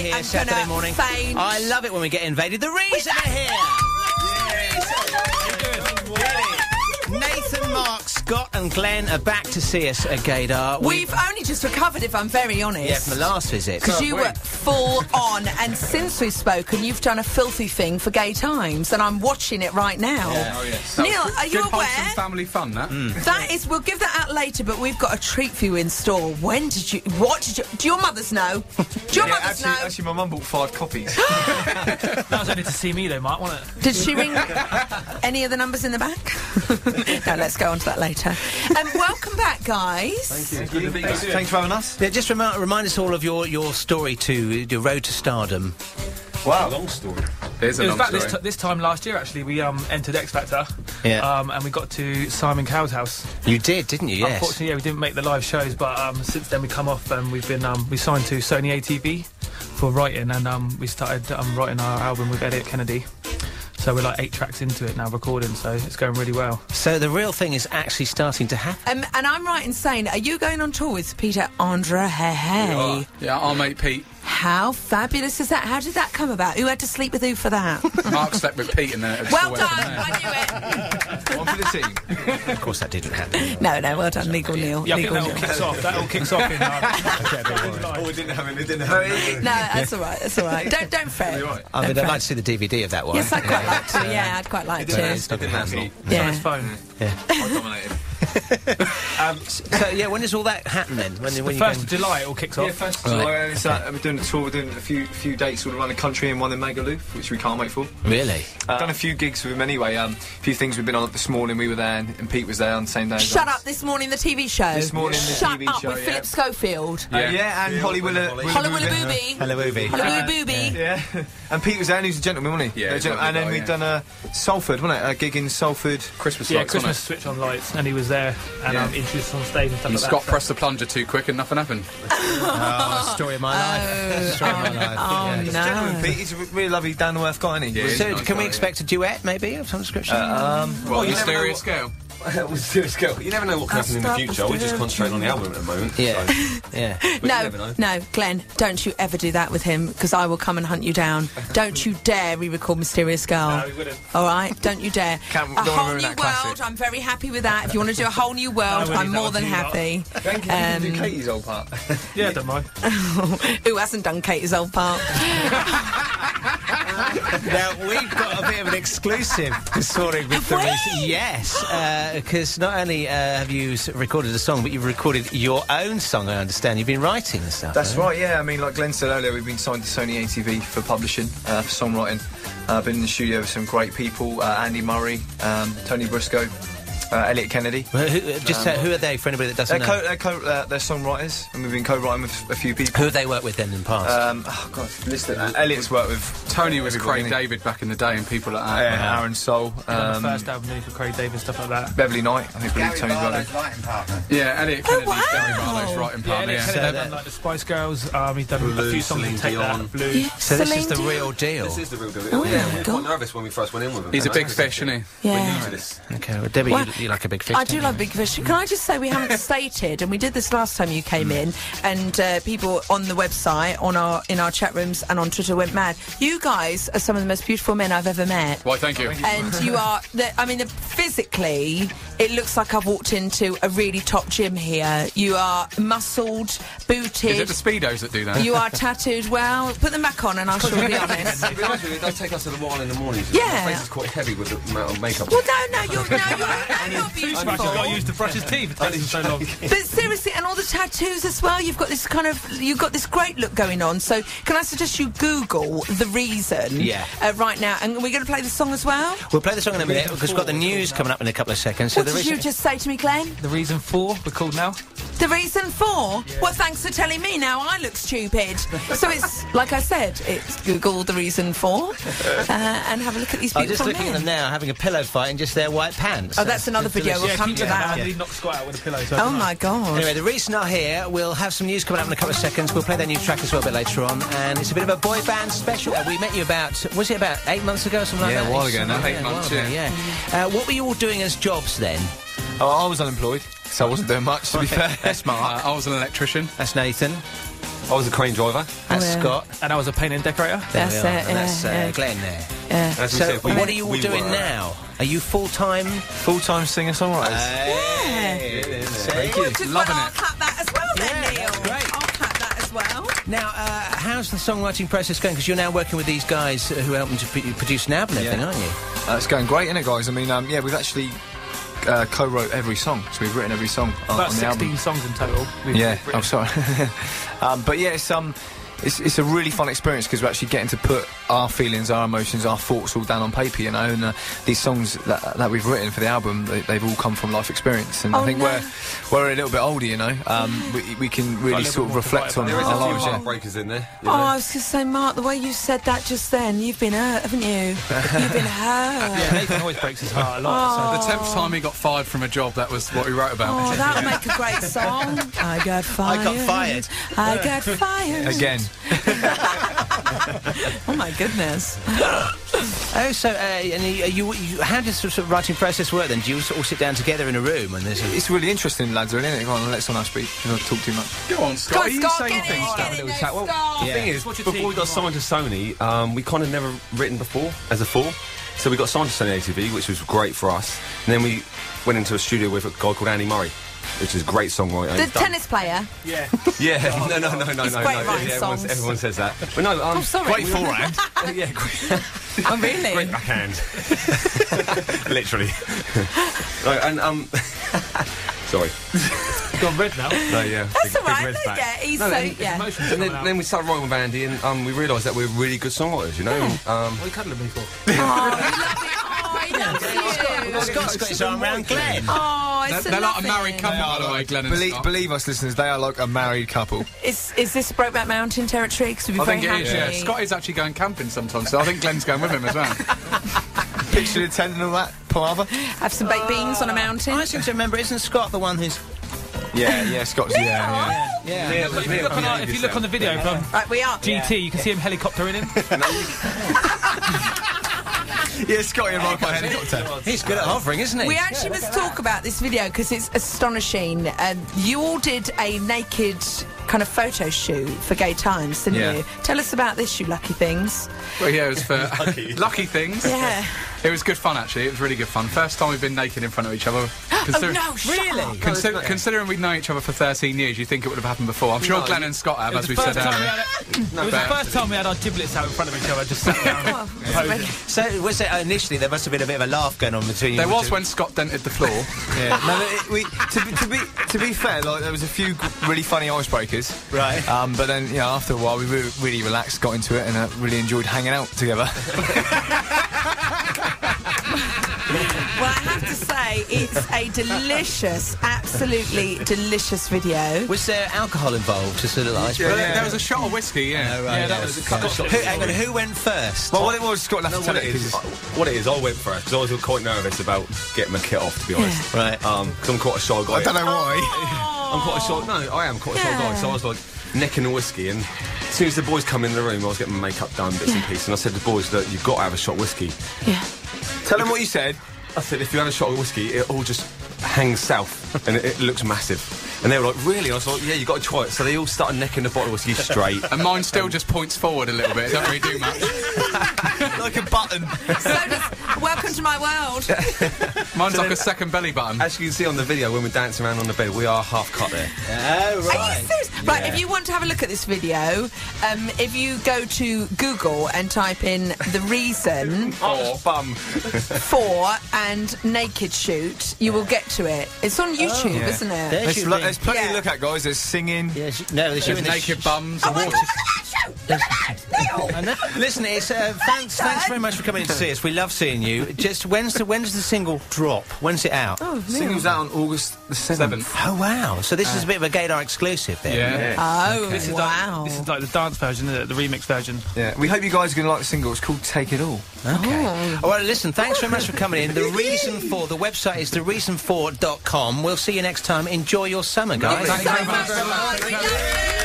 here Saturday morning. Faint. I love it when we get invaded. The reason are here. Nathan, Mark, Scott and Glenn are back to see us at Gaydar. We've only just recovered, if I'm very honest. Yeah, from the last visit. Because you were full on, and since we've spoken, you've done a filthy thing for Gay Times, and I'm watching it right now. Yeah. Oh, yes. Neil, are you Good, aware? wholesome family fun, that. That is, we'll give that out later, but we've got a treat for you in store. Do your mothers know? Do your mothers know? Actually, my mum bought 5 copies. That was only to see me, though, Mark, wasn't it? Did she ring any of the numbers in the back? No, let's go on to that later. Welcome back, guys. Thank you. Thanks for having us. Yeah, just remind us all of your story to your road to stardom. Wow. Long story. It was back this time last year, actually. We entered X Factor. Yeah. And we got to Simon Cowell's house. You did, didn't you? Yes. Unfortunately, yeah, we didn't make the live shows, but since then we come off and we've been we signed to Sony ATV for writing, and we started writing our album with Elliot Kennedy. So we're like 8 tracks into it now, recording, so it's going really well. So the real thing is actually starting to happen. And I'm right in saying, are you going on tour with Peter Andre? Hey. Yeah, our mate Pete. How fabulous is that? How did that come about? Who had to sleep with who for that? Mark slept with Pete in there. Well done, I knew it. One for the team. Of course, that didn't happen. No, well done, Legal Neil. Yeah, I think Legal that all Neil. kicks off. That all kicks off in Oh, it didn't happen. No, that's all right, that's all right. Don't fret. Right. I mean, I'd like to see the DVD of that one. Yes, I'd quite like to, yeah, I'd quite like to. It's not going to happen. on Yeah. his phone. I dominated. So, yeah, when does all that happen then? When The you 1st go- of July, it all kicks Yeah, off. first of July, we're doing a tour, we're doing a few dates all around the country and one in Magaluf, which we can't wait for. Really? Done a few gigs with him anyway, a few things we've been on this morning, we were there and Pete was there on the same day. Shut up, This Morning, the TV show. This Morning, the Shut TV up show, with yeah. Philip Schofield. Yeah, and Holly Willa Hollywood Booby. Hello, Booby. Hollywood Booby. Yeah, and Pete was there and he was a gentleman, wasn't he? Yeah, he's a lovely and then guy, we'd done Salford, wasn't it? A gig in Salford. Christmas Yeah, lights, Christmas wasn't switch on lights, and he was there, and Yeah. introduced us on stage and stuff it? And like Scott that. pressed the plunger too quick and nothing happened. Oh, story of my life. Story of my life. Oh, Yeah. He's a gentleman, no. Pete. He's a really lovely, down-to-earth guy, isn't he? Yeah. So, Nice can we guy, expect a duet, maybe, of some description? Well, you the never know stereo what- scale. With serious girl. You never know what can happen in the future. We're just concentrating on the album at the moment. Yeah. So, Yeah. but you never know. No, Glenn, don't you ever do that with him, because I will come and hunt you down. Don't you dare re-record Mysterious Girl. No, we wouldn't. All right, don't you dare. Don't A wanna whole ruin new that classic. world. I'm very happy with that. If you want to do a whole new world, No, we I'm need more that than one, you happy. Thank you. Um, Do Katie's old part. Yeah, I don't mind. Who hasn't done Katie's old part? Now, we've got a bit of an exclusive this morning with the reason. Yes, because not only have you recorded a song, but you've recorded your own song, I understand. You've been writing and stuff. That's haven't right, yeah. I mean, like Glenn said earlier, we've been signed to Sony ATV for publishing, for songwriting. Been in the studio with some great people, Andy Murray, Tony Briscoe, Elliot Kennedy. you? Well, who are they, for anybody that doesn't know? They're songwriters, and we've been co-writing with a few people. Who have they worked with then in the past? Oh, God, list it. Elliot's worked with Tony was everybody, Craig hasn't David back in the day and people like he? that. Aaron Soul, Done the first album nearly for Craig Davis, stuff like that. Beverly Knight, I think believe Tony's worked with. writing partner. Yeah, Elliot Kennedy's wow. Gary Barlow's writing Yeah, partner. Elliot Yeah. Kennedy done like the Spice Girls. He's done a Blue, few songs Celine with Take Dion. That, Blue. So this is the Celine real deal. This is the real deal. Oh, yeah, my we were God. quite nervous when we first went in with him. He's a big fish, isn't he? We're Yeah. new to this. Okay, well, Debbie, Well, you like a big fish. I do don't love big fish. Can I just say we haven't stated, and we did this last time you came in, and people on the website, in our chat rooms, and on Twitter went mad. You guys are some of the most beautiful men I've ever met. Why, thank you. And you are, physically, it looks like I've walked into a really top gym here. You are muscled, booted. Is it the Speedos that do that? You are tattooed. Well, put them back on and I shall be honest. To be honest with you, it does take us a while in the morning. Yeah. My face is quite heavy with the amount of makeup. Well, you're beautiful. He's got used to brush his teeth. It takes him so long. But seriously, and all the tattoos as well. You've got this great look going on. So, can I suggest you Google The Reason? Yeah. Right now, and we're going to play the song as well. We'll play the song in a minute because we've got the news coming up in a couple of seconds. What did you just say to me, Glenn? The Reason 4, we're called now. The Reason 4? Well, thanks for telling me. Now I look stupid. So it's like I said, it's Google The Reason 4 and have a look at these I'm beautiful just looking at them now, having a pillow fight in just their white pants. Oh, that's another video. We'll come to that. He knocked Scott out with a pillow. So Oh my God. Anyway, the Reason are here. We'll have some news coming up in a couple of seconds. We'll play their new track as well a bit later on. And it's a bit of a boy band special. We met you about 8 months ago, something like Yeah, that? a while ago now. 8 months, a while ago, yeah. What were you all doing as jobs then? Oh, I was unemployed, so I wasn't doing much, to be fair. That's Mark. I was an electrician. That's Nathan. I was a crane driver. That's yeah. Scott. And I was a painting and decorator. That's There we are. it, And that's yeah. Glenn there. Yeah. As we So, said, what are you all we doing were- now? Are you full-time? Full-time singer-songwriters. Hey, Thank you. Loving Well, I'll it. cut that as well then, Yeah, Neil. that's great. I'll cut that as well. Now, how's the songwriting process going? Because you're now working with these guys who helped to produce an album and everything, aren't you? It's going great, isn't it, guys? I mean, yeah, we've actually co-wrote every song, so we've written every song About on the 16 album. songs in total. we've Yeah. written. Oh, sorry. But yeah, it's a really fun experience because we're actually getting to put our feelings, our emotions, our thoughts all down on paper, you know. And these songs that we've written for the album, they've all come from life experience. And I think we're a little bit older, you know. We can really little sort of more reflect on provider. There is our a few lives. Yeah. heartbreakers in there. Oh, I was going to say, Mark, the way you said that just then, you've been hurt, haven't you? You've been hurt. Yeah, Nathan always breaks his heart a lot. The 10th time he got fired from a job, that was what we wrote about. Oh, that would make a great song. I got fired. fired. I got fired. Again. Oh, my goodness. Oh, so how does the sort of writing process work then? Do you all sit down together in a room and there's It's really interesting, lads, isn't it? Go on, let someone else speak. You don't talk too much. Go on, Scott. Go on, Are you Scott, saying get things? in, Have a little there, chat. Well, Scott. the thing is, What's your before team? we got signed to Sony, we kind of never written before as a four. So we got signed to Sony ATV, which was great for us. And then we went into a studio with a guy called Andy Murray, which is a great songwriter. The He's done- tennis player. Yeah. Yeah, no. He's great writing Yeah, songs. everyone says that. But no, Oh, sorry. great forehand. Yeah, great. Oh, really? Great backhand. Literally. Right, and sorry. Gone red now. No, yeah. That's all right. red's back. Yeah, he's No, so... and- Yeah. Emotions And coming out. then we started writing with Andy, and we realised that we're really good songwriters, you know. Yeah. And, What are you cuddling me for? Oh, he loves you. Scott's got his arm around Glenn. Oh, it's They're like a lovely. married couple, by the way, Glenn and Scott. Believe us, listeners, they are like a married couple. Is this Brokeback Mountain territory? Because we'd be I very think it is, happy. yeah. Scott is actually going camping sometimes, so I think Glenn's going with him as well. Picture the tent and all that, palaver. Have some baked beans on a mountain. I seem to remember, isn't Scott the one who's... Yeah, Scott's, yeah. Yeah. If you look on the video from Right, we are. GT, you can see him helicoptering in. Yeah, Scotty and Mark by helicopter. He's good at hovering, isn't he? We actually must talk about this video because it's astonishing. You all did a naked kind of photo shoot for Gay Times, didn't Yeah. you? Tell us about this, you lucky things. Well, yeah, it was for lucky things. Yeah. It was good fun, actually. It was really good fun. First time we've been naked in front of each other. Oh, no, shut up. Considering we've known each other for 13 years, you think it would have happened before. I'm sure Glenn and Scott have, as we said earlier. It was the first time we had our giblets out in front of each other, just sat down. posing. So, was it initially there must have been a bit of a laugh going on between you? There was two? when Scott dented the floor. Yeah. To be fair, like there was a few really funny icebreakers. Right. But then, you know, after a while, we were really relaxed, got into it, and really enjoyed hanging out together. Well, I have to say, it's a delicious, absolutely delicious video. Was there alcohol involved? Just a little icebreaker? There was a shot of whiskey, yeah. Oh, right, Yeah, that was a couple of shots. Hang on, who went first? Well, what it was, Scott left to No, tell what it. it is, 'cause- I went first because I was quite nervous about getting my kit off, to be honest. Right. Because I'm quite a shy guy. I don't know why. I'm quite a shy. No, I am quite a shy guy. So I was like necking the whiskey, and as soon as the boys come in the room, I was getting my makeup done, bits and pieces, and I said to the boys that you've got to have a shot of whiskey. Yeah. Tell them what you said. I said if you have a shot of whiskey, it all just hangs south, and it looks massive. And they were like, really? I was like, yeah, you got to try it. So they all started necking the bottle of whiskey straight. And mine still just points forward a little bit. It doesn't really do much. Like a button. So does Welcome to My World. Mine's like a second belly button. As you can see on the video, when we're dancing around on the bed, we are half cut there. Oh, Are you serious? Right, if you want to have a look at this video, if you go to Google and type in the reason Oh, bum. for and naked shoot, you will get to it. It's on YouTube, Yeah. isn't it? There's plenty Yeah. to look at, guys. There's singing. No, they're doing With naked bums. Oh my God, look at that shoot! Neil! Listen, it's, thanks very much for coming in to see us. We love seeing you. Just when's the single drop? When's it out? Oh, Neil. Singles out on August the 7th. Oh, wow. So this is a bit of a Gaydar exclusive then. Yeah. Oh, This is wow. Like, this is like the dance version, isn't it? The remix version. Yeah. We hope you guys are going to like the single. It's called Take It All. Okay. All right, listen, thanks very much for coming in. The website is thereason4.com. We'll see you next time. Enjoy your summer, guys. Thank you very much. We love you.